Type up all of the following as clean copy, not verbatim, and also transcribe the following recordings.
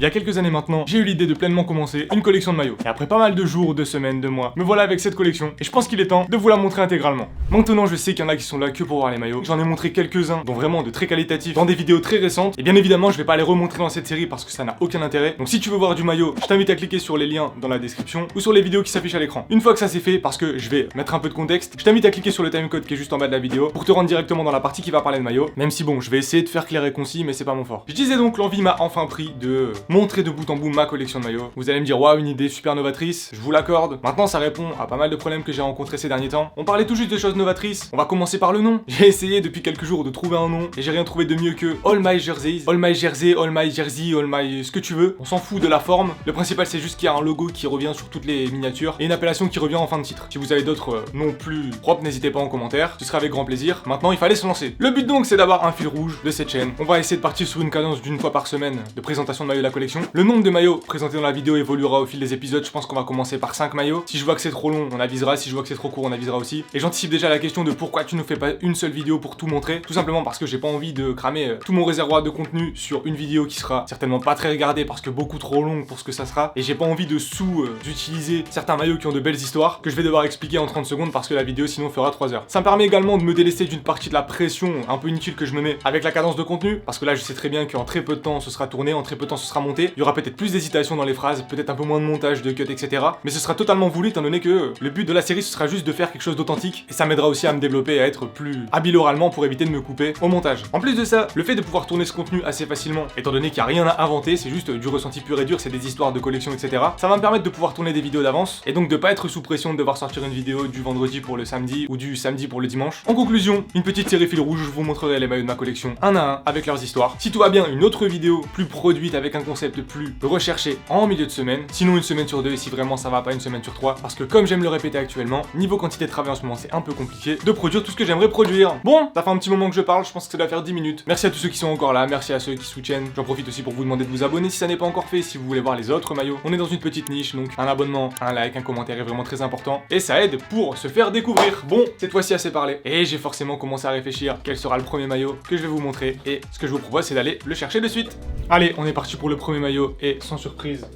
Il y a quelques années maintenant, j'ai eu l'idée de pleinement commencer une collection de maillots. Et après pas mal de jours, de semaines, de mois, me voilà avec cette collection. Et je pense qu'il est temps de vous la montrer intégralement. Maintenant, je sais qu'il y en a qui sont là que pour voir les maillots. J'en ai montré quelques-uns, dont vraiment de très qualitatifs, dans des vidéos très récentes. Et bien évidemment, je vais pas les remontrer dans cette série parce que ça n'a aucun intérêt. Donc si tu veux voir du maillot, je t'invite à cliquer sur les liens dans la description ou sur les vidéos qui s'affichent à l'écran. Une fois que ça c'est fait, parce que je vais mettre un peu de contexte, je t'invite à cliquer sur le timecode qui est juste en bas de la vidéo pour te rendre directement dans la partie qui va parler de maillot. Même si bon, je vais essayer de faire clair et concis, mais c'est pas mon fort. Je disais donc, l'envie m'a enfin pris de montrer de bout en bout ma collection de maillots. Vous allez me dire, waouh, une idée super novatrice, je vous l'accorde. Maintenant, ça répond à pas mal de problèmes que j'ai rencontrés ces derniers temps. On parlait tout juste de choses novatrices. On va commencer par le nom. J'ai essayé depuis quelques jours de trouver un nom et j'ai rien trouvé de mieux que All My Jerseys, All My Jersey, All My Jersey, All My ce que tu veux. On s'en fout de la forme. Le principal, c'est juste qu'il y a un logo qui revient sur toutes les miniatures et une appellation qui revient en fin de titre. Si vous avez d'autres noms plus propres, n'hésitez pas en commentaire. Ce sera avec grand plaisir. Maintenant, il fallait se lancer. Le but donc, c'est d'avoir un fil rouge de cette chaîne. On va essayer de partir sur une cadence d'une fois par semaine de présentation de maillots de la collection. Le nombre de maillots présentés dans la vidéo évoluera au fil des épisodes. Je pense qu'on va commencer par 5 maillots. Si je vois que c'est trop long, on avisera. Si je vois que c'est trop court, on avisera aussi. Et j'anticipe déjà la question de pourquoi tu ne fais pas une seule vidéo pour tout montrer. Tout simplement parce que j'ai pas envie de cramer tout mon réservoir de contenu sur une vidéo qui sera certainement pas très regardée parce que beaucoup trop longue pour ce que ça sera. Et j'ai pas envie de d'utiliser certains maillots qui ont de belles histoires que je vais devoir expliquer en 30 secondes parce que la vidéo sinon fera 3 heures. Ça me permet également de me délester d'une partie de la pression un peu inutile que je me mets avec la cadence de contenu parce que là je sais très bien qu'en très peu de temps ce sera tourné, en très peu de temps ce sera monté. Il y aura peut-être plus d'hésitation dans les phrases, peut-être un peu moins de montage, de cut, etc. Mais ce sera totalement voulu étant donné que le but de la série ce sera juste de faire quelque chose d'authentique et ça m'aidera aussi à me développer et à être plus habile oralement pour éviter de me couper au montage. En plus de ça, le fait de pouvoir tourner ce contenu assez facilement, étant donné qu'il n'y a rien à inventer, c'est juste du ressenti pur et dur, c'est des histoires de collection, etc. Ça va me permettre de pouvoir tourner des vidéos d'avance et donc de pas être sous pression de devoir sortir une vidéo du vendredi pour le samedi ou du samedi pour le dimanche. En conclusion, une petite série fil rouge, je vous montrerai les maillots de ma collection un à un avec leurs histoires. Si tout va bien, une autre vidéo plus produite avec un concept plus recherché en milieu de semaine, sinon une semaine sur 2 et si vraiment ça va pas une semaine sur 3 parce que comme j'aime le répéter actuellement, niveau quantité de travail en ce moment c'est un peu compliqué de produire tout ce que j'aimerais produire. Bon, ça fait un petit moment que je parle, je pense que ça doit faire 10 minutes. Merci à tous ceux qui sont encore là, merci à ceux qui soutiennent. J'en profite aussi pour vous demander de vous abonner si ça n'est pas encore fait, si vous voulez voir les autres maillots. On est dans une petite niche, donc un abonnement, un like, un commentaire est vraiment très important et ça aide pour se faire découvrir. Bon, cette fois-ci assez parlé et j'ai forcément commencé à réfléchir quel sera le premier maillot que je vais vous montrer et ce que je vous propose c'est d'aller le chercher de suite. Allez, on est parti pour le premier maillot et sans surprise,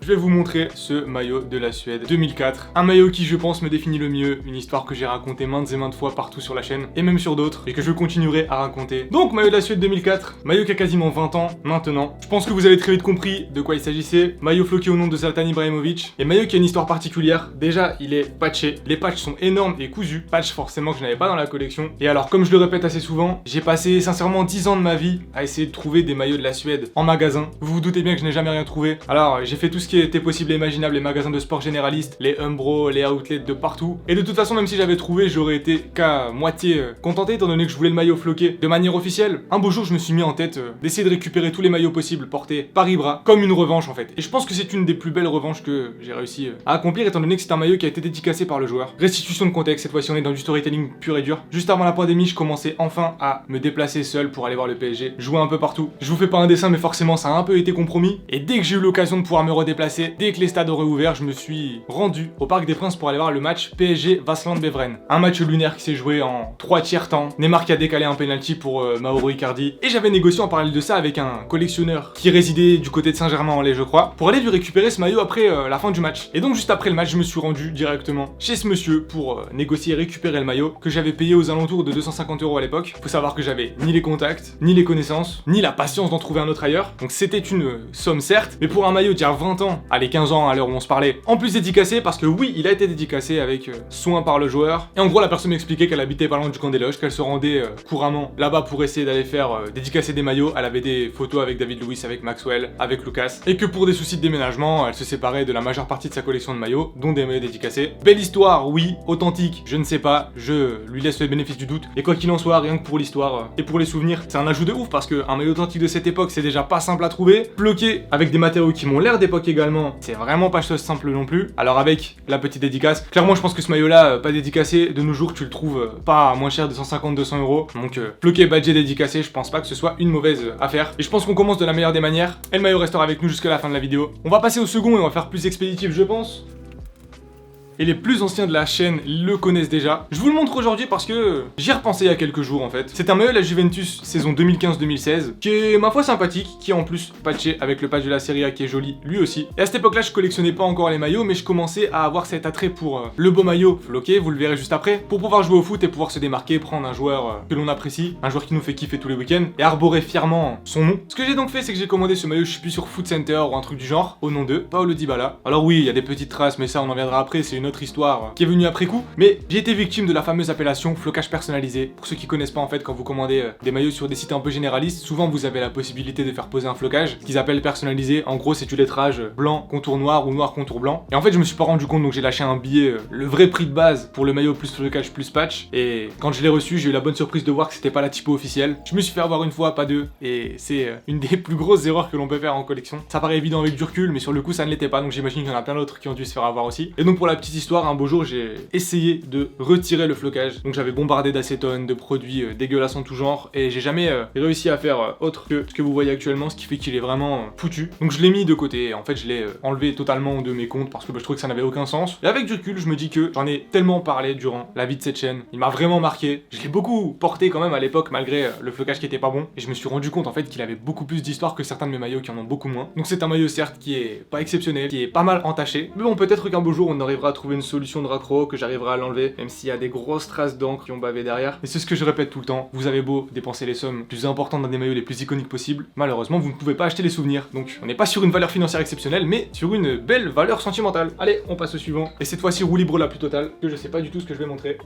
je vais vous montrer ce maillot de la Suède 2004. Un maillot qui, je pense, me définit le mieux. Une histoire que j'ai racontée maintes et maintes fois partout sur la chaîne, et même sur d'autres, et que je continuerai à raconter. Donc, maillot de la Suède 2004. Maillot qui a quasiment 20 ans, maintenant. Je pense que vous avez très vite compris de quoi il s'agissait. Maillot floqué au nom de Zlatan Ibrahimovic. Et maillot qui a une histoire particulière. Déjà, il est patché. Les patchs sont énormes et cousus. Patch forcément que je n'avais pas dans la collection. Et alors, comme je le répète assez souvent, j'ai passé sincèrement 10 ans de ma vie à essayer de trouver des maillots de la Suède en magasin. Vous vous doutez bien que je n'ai jamais rien trouvé. Alors, j'ai fait tout ce qui était possible et imaginable, les magasins de sport généralistes, les Umbro, les outlets de partout. Et de toute façon, même si j'avais trouvé, j'aurais été qu'à moitié contenté étant donné que je voulais le maillot floqué de manière officielle. Un beau jour, je me suis mis en tête d'essayer de récupérer tous les maillots possibles portés par Ibra, comme une revanche en fait. Et je pense que c'est une des plus belles revanches que j'ai réussi à accomplir étant donné que c'est un maillot qui a été dédicacé par le joueur. Restitution de contexte, cette fois-ci on est dans du storytelling pur et dur. Juste avant la pandémie, je commençais enfin à me déplacer seul pour aller voir le PSG, jouer un peu partout. Je vous fais pas un dessin mais forcément ça a un peu été compromis. Et dès que j'ai eu l'occasion de pouvoir me redéplacer, dès que les stades auraient ouvert, je me suis rendu au Parc des Princes pour aller voir le match PSG-Vassland-Beveren. Un match lunaire qui s'est joué en 3 tiers temps. Neymar qui a décalé un penalty pour Mauro Icardi. Et j'avais négocié en parallèle de ça avec un collectionneur qui résidait du côté de Saint-Germain-en-Laye, je crois, pour aller lui récupérer ce maillot après la fin du match. Et donc juste après le match, je me suis rendu directement chez ce monsieur pour négocier et récupérer le maillot que j'avais payé aux alentours de 250 € à l'époque. Faut savoir que j'avais ni les contacts, ni les connaissances, ni la patience d'en trouver un autre ailleurs. Donc c'était une somme certes, mais pour un maillot d'il y a 20 ans, allez 15 ans à l'heure où on se parlait, en plus dédicacé parce que oui, il a été dédicacé avec soin par le joueur. Et en gros, la personne m'expliquait qu'elle habitait pas loin du camp des loges, qu'elle se rendait couramment là-bas pour essayer d'aller faire dédicacer des maillots. Elle avait des photos avec David Luiz, avec Maxwell, avec Lucas. Et que pour des soucis de déménagement, elle se séparait de la majeure partie de sa collection de maillots, dont des maillots dédicacés. Belle histoire, oui. Authentique, je ne sais pas. Je lui laisse le bénéfice du doute. Et quoi qu'il en soit, rien que pour l'histoire et pour les souvenirs, c'est un ajout de ouf parce qu'un maillot authentique de cette époque, c'est déjà pas simple à trouver. Bloqué avec des matériaux qui m'ont l'air d'époque également, c'est vraiment pas chose simple non plus. Alors avec la petite dédicace, clairement je pense que ce maillot là, pas dédicacé, de nos jours tu le trouves pas moins cher de 150-200 €. Donc bloqué, badgé, dédicacé, je pense pas que ce soit une mauvaise affaire. Et je pense qu'on commence de la meilleure des manières. Et le maillot restera avec nous jusqu'à la fin de la vidéo. On va passer au second et on va faire plus expéditif je pense. et les plus anciens de la chaîne le connaissent déjà. Je vous le montre aujourd'hui parce que j'y ai repensé il y a quelques jours en fait. C'est un maillot de la Juventus saison 2015-2016 qui est ma foi sympathique, qui est en plus patché avec le patch de la Serie A qui est joli lui aussi. Et à cette époque là je collectionnais pas encore les maillots, mais je commençais à avoir cet attrait pour le beau maillot floqué, vous le verrez juste après, pour pouvoir jouer au foot et pouvoir se démarquer, prendre un joueur que l'on apprécie, un joueur qui nous fait kiffer tous les week-ends et arborer fièrement son nom. Ce que j'ai donc fait, c'est que j'ai commandé ce maillot, je suis plus sur Foot Center ou un truc du genre, au nom de Paulo Dybala. Alors oui, il y a des petites traces, mais ça on en viendra après, c'est une autre histoire qui est venue après coup. Mais j'ai été victime de la fameuse appellation flocage personnalisé. Pour ceux qui connaissent pas en fait, quand vous commandez des maillots sur des sites un peu généralistes, souvent vous avez la possibilité de faire poser un flocage, ce qu'ils appellent personnalisé. En gros, c'est du lettrage blanc contour noir ou noir contour blanc. Et en fait, je me suis pas rendu compte, donc j'ai lâché un billet, le vrai prix de base pour le maillot plus flocage plus patch. Et quand je l'ai reçu, j'ai eu la bonne surprise de voir que c'était pas la typo officielle. Je me suis fait avoir une fois, pas deux, et c'est une des plus grosses erreurs que l'on peut faire en collection. Ça paraît évident avec du recul, mais sur le coup ça ne l'était pas, donc j'imagine qu'il y en a plein d'autres qui ont dû se faire avoir aussi. Et donc pour la petite histoire, un beau jour j'ai essayé de retirer le flocage. Donc j'avais bombardé d'acétone, de produits dégueulasses en tout genre, et j'ai jamais réussi à faire autre que ce que vous voyez actuellement, ce qui fait qu'il est vraiment foutu. Donc je l'ai mis de côté, en fait je l'ai enlevé totalement de mes comptes parce que je trouvais que ça n'avait aucun sens. Et avec du recul, je me dis que j'en ai tellement parlé durant la vie de cette chaîne, il m'a vraiment marqué. Je l'ai beaucoup porté quand même à l'époque malgré le flocage qui était pas bon, et je me suis rendu compte en fait qu'il avait beaucoup plus d'histoire que certains de mes maillots qui en ont beaucoup moins. Donc c'est un maillot certes qui est pas exceptionnel, qui est pas mal entaché, mais bon, peut-être qu'un beau jour on arrivera à trouver une solution de raccro, que j'arriverai à l'enlever, même s'il y a des grosses traces d'encre qui ont bavé derrière. Et c'est ce que je répète tout le temps, vous avez beau dépenser les sommes plus importantes dans des maillots les plus iconiques possibles, malheureusement vous ne pouvez pas acheter les souvenirs. Donc on n'est pas sur une valeur financière exceptionnelle, mais sur une belle valeur sentimentale. Allez, on passe au suivant. Et cette fois-ci roue libre la plus totale, que je sais pas du tout ce que je vais montrer.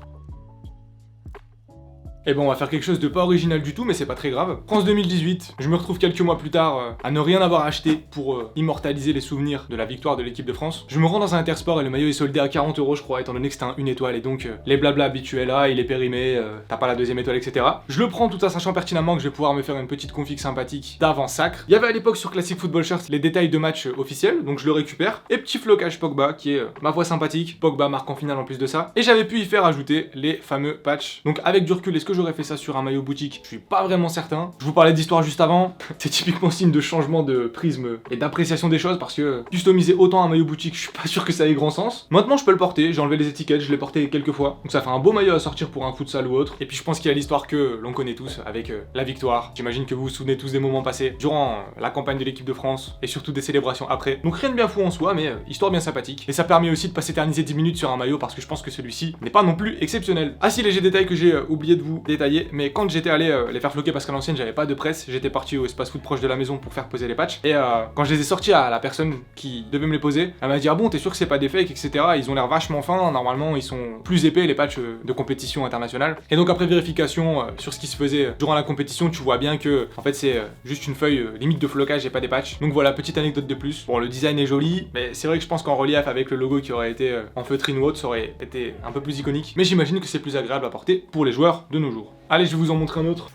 Et bon, on va faire quelque chose de pas original du tout, mais c'est pas très grave. France 2018, je me retrouve quelques mois plus tard à ne rien avoir acheté pour immortaliser les souvenirs de la victoire de l'équipe de France. Je me rends dans un Intersport et le maillot est soldé à 40 € je crois, étant donné que c'était une étoile, et donc les blabla habituels là, il est périmé, t'as pas la deuxième étoile, etc. Je le prends tout en sachant pertinemment que je vais pouvoir me faire une petite config sympathique d'avant sacre. Il y avait à l'époque sur Classic Football Shirts les détails de match officiels, donc je le récupère. Et petit flocage Pogba qui est ma foi sympathique, Pogba marque en finale en plus de ça. Et j'avais pu y faire ajouter les fameux patchs. Donc avec du recul, est-ce que j'aurais fait ça sur un maillot boutique? Je suis pas vraiment certain. Je vous parlais d'histoire juste avant. C'est typiquement signe de changement de prisme et d'appréciation des choses parce que customiser autant un maillot boutique, je suis pas sûr que ça ait grand sens. Maintenant je peux le porter, j'ai enlevé les étiquettes, je l'ai porté quelques fois. Donc ça fait un beau maillot à sortir pour un futsal ou autre. Et puis je pense qu'il y a l'histoire que l'on connaît tous avec la victoire. J'imagine que vous vous souvenez tous des moments passés durant la campagne de l'équipe de France et surtout des célébrations après. Donc rien de bien fou en soi, mais histoire bien sympathique. Et ça permet aussi de pas s'éterniser 10 minutes sur un maillot parce que je pense que celui-ci n'est pas non plus exceptionnel. Ah si, léger détail que j'ai oublié de vous détailler, mais quand j'étais allé les faire floquer parce qu'à l'ancienne j'avais pas de presse, j'étais parti au espace foot proche de la maison pour faire poser les patchs. Et quand je les ai sortis à la personne qui devait me les poser, elle m'a dit ah bon t'es sûr que c'est pas des fakes, etc. Ils ont l'air vachement fins, normalement ils sont plus épais les patchs de compétition internationale. Et donc après vérification sur ce qui se faisait durant la compétition, tu vois bien que en fait c'est juste une feuille limite de flocage et pas des patchs. Donc voilà, petite anecdote de plus. Bon, le design est joli, mais c'est vrai que je pense qu'en relief avec le logo qui aurait été en feutrine ou autre, ça aurait été un peu plus iconique. Mais j'imagine que c'est plus agréable à porter pour les joueurs de nos jours. Allez, je vais vous en montrer un autre.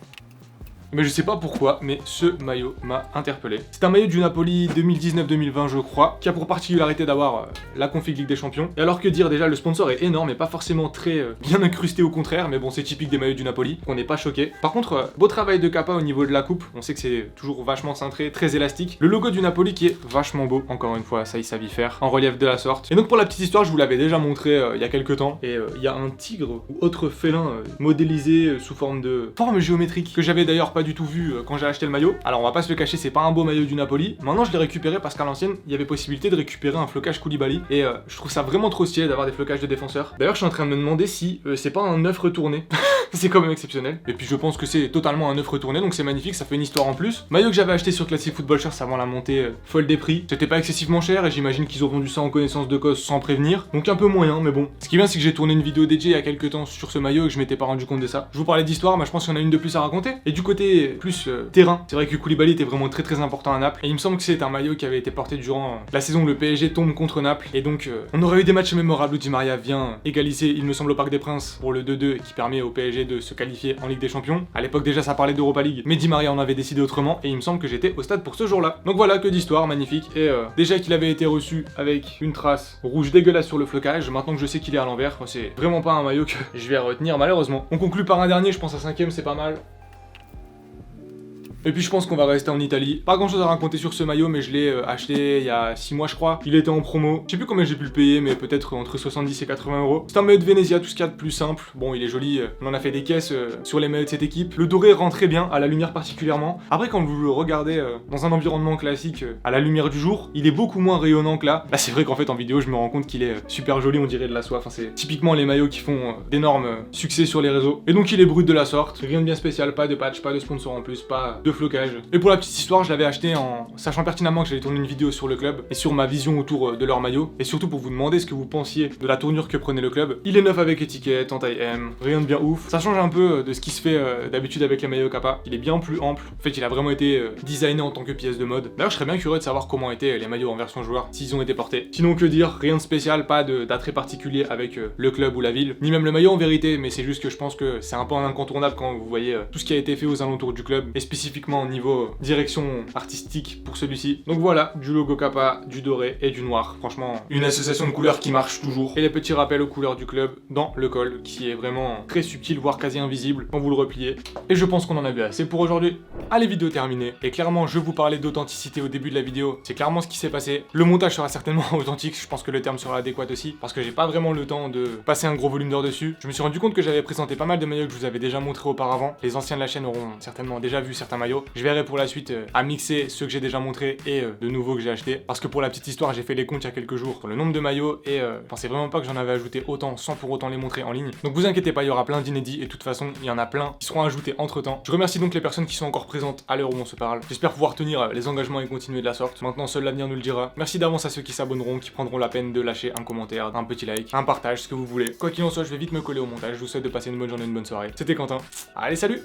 Mais je sais pas pourquoi, mais ce maillot m'a interpellé. C'est un maillot du Napoli 2019-2020 je crois, qui a pour particularité d'avoir la config Ligue des Champions. Et alors que dire, déjà le sponsor est énorme et pas forcément très bien incrusté, au contraire, mais bon c'est typique des maillots du Napoli, on n'est pas choqué. Par contre, beau travail de capa au niveau de la coupe, on sait que c'est toujours vachement cintré, très élastique. Le logo du Napoli qui est vachement beau, encore une fois, ça il savait faire, en relief de la sorte. Et donc pour la petite histoire, je vous l'avais déjà montré il y a quelques temps, et il y a un tigre ou autre félin modélisé sous forme de forme géométrique, que j'avais d'ailleurs pas du tout vu quand j'ai acheté le maillot. Alors on va pas se le cacher, c'est pas un beau maillot du Napoli. Maintenant je l'ai récupéré parce qu'à l'ancienne il y avait possibilité de récupérer un flocage Koulibaly et je trouve ça vraiment trop stylé d'avoir des flocages de défenseurs. D'ailleurs je suis en train de me demander si c'est pas un œuf retourné. C'est quand même exceptionnel. Et puis je pense que c'est totalement un œuf retourné, donc c'est magnifique, ça fait une histoire en plus. Maillot que j'avais acheté sur Classic Football Shirts avant la montée folle des prix. C'était pas excessivement cher et j'imagine qu'ils ont vendu ça en connaissance de cause sans prévenir. Donc un peu moyen, mais bon. Ce qui est bien, c'est que j'ai tourné une vidéo dédiée il y a quelques temps sur ce maillot et que je m'étais pas rendu compte de ça. Je vous parlais d'histoire, mais je pense qu'il y en a une de plus à raconter. Et du côté plus terrain, c'est vrai que Koulibaly était vraiment très important à Naples. Et il me semble que c'est un maillot qui avait été porté durant la saison où le PSG tombe contre Naples. Et donc on aurait eu des matchs mémorables où Di Maria vient égaliser, il me semble, au Parc des Princes pour le 2-2 qui permet au PSG de se qualifier en Ligue des Champions. À l'époque déjà ça parlait d'Europa League, mais Di Maria en avait décidé autrement et il me semble que j'étais au stade pour ce jour-là. Donc voilà, que d'histoire, magnifique. Et déjà qu'il avait été reçu avec une trace rouge dégueulasse sur le flocage, maintenant que je sais qu'il est à l'envers, c'est vraiment pas un maillot que je vais retenir malheureusement. On conclut par un dernier, je pense à 5ème, c'est pas mal. Et puis je pense qu'on va rester en Italie. Pas grand chose à raconter sur ce maillot, mais je l'ai acheté il y a 6 mois je crois. Il était en promo. Je sais plus combien j'ai pu le payer, mais peut-être entre 70 et 80 euros. C'est un maillot de Venezia, tout ce qu'il y a de plus simple. Bon, il est joli. On en a fait des caisses sur les maillots de cette équipe. Le doré rend très bien, à la lumière particulièrement. Après, quand vous le regardez dans un environnement classique, à la lumière du jour, il est beaucoup moins rayonnant que là. Là, c'est vrai qu'en fait, en vidéo, je me rends compte qu'il est super joli, on dirait de la soie. Enfin, c'est typiquement les maillots qui font d'énormes succès sur les réseaux. Et donc, il est brut de la sorte. Rien de bien spécial, pas de patch, pas de sponsor en plus, pas de flocage. Et pour la petite histoire, je l'avais acheté en sachant pertinemment que j'allais tourner une vidéo sur le club et sur ma vision autour de leur maillot. Et surtout pour vous demander ce que vous pensiez de la tournure que prenait le club. Il est neuf avec étiquette, en taille M, rien de bien ouf. Ça change un peu de ce qui se fait d'habitude avec les maillots Kappa. Il est bien plus ample. En fait, il a vraiment été designé en tant que pièce de mode. D'ailleurs, je serais bien curieux de savoir comment étaient les maillots en version joueur, s'ils ont été portés. Sinon, que dire, rien de spécial, pas d'attrait particulier avec le club ou la ville, ni même le maillot en vérité, mais c'est juste que je pense que c'est un peu un incontournable quand vous voyez tout ce qui a été fait aux alentours du club, et spécifiquement au niveau direction artistique pour celui-ci. Donc voilà, du logo Kappa, du doré et du noir. Franchement, une association de couleurs qui marche toujours. Et les petits rappels aux couleurs du club dans le col, qui est vraiment très subtil, voire quasi invisible quand vous le repliez. Et je pense qu'on en a vu assez pour aujourd'hui. Allez, vidéo terminée. Et clairement, je vous parlais d'authenticité au début de la vidéo. C'est clairement ce qui s'est passé. Le montage sera certainement authentique, je pense que le terme sera adéquat aussi, parce que j'ai pas vraiment le temps de passer un gros volume d'heures dessus. Je me suis rendu compte que j'avais présenté pas mal de maillots que je vous avais déjà montré auparavant. Les anciens de la chaîne auront certainement déjà vu certains maillots. Je verrai pour la suite à mixer ceux que j'ai déjà montrés et de nouveaux que j'ai achetés. Parce que pour la petite histoire, j'ai fait les comptes il y a quelques jours sur le nombre de maillots et je pensais vraiment pas que j'en avais ajouté autant sans pour autant les montrer en ligne. Donc vous inquiétez pas, il y aura plein d'inédits et de toute façon, il y en a plein qui seront ajoutés entre temps. Je remercie donc les personnes qui sont encore présentes à l'heure où on se parle. J'espère pouvoir tenir les engagements et continuer de la sorte. Maintenant, seul l'avenir nous le dira. Merci d'avance à ceux qui s'abonneront, qui prendront la peine de lâcher un commentaire, un petit like, un partage, ce que vous voulez. Quoi qu'il en soit, je vais vite me coller au montage. Je vous souhaite de passer une bonne journée, une bonne soirée. C'était Quentin. Allez, salut!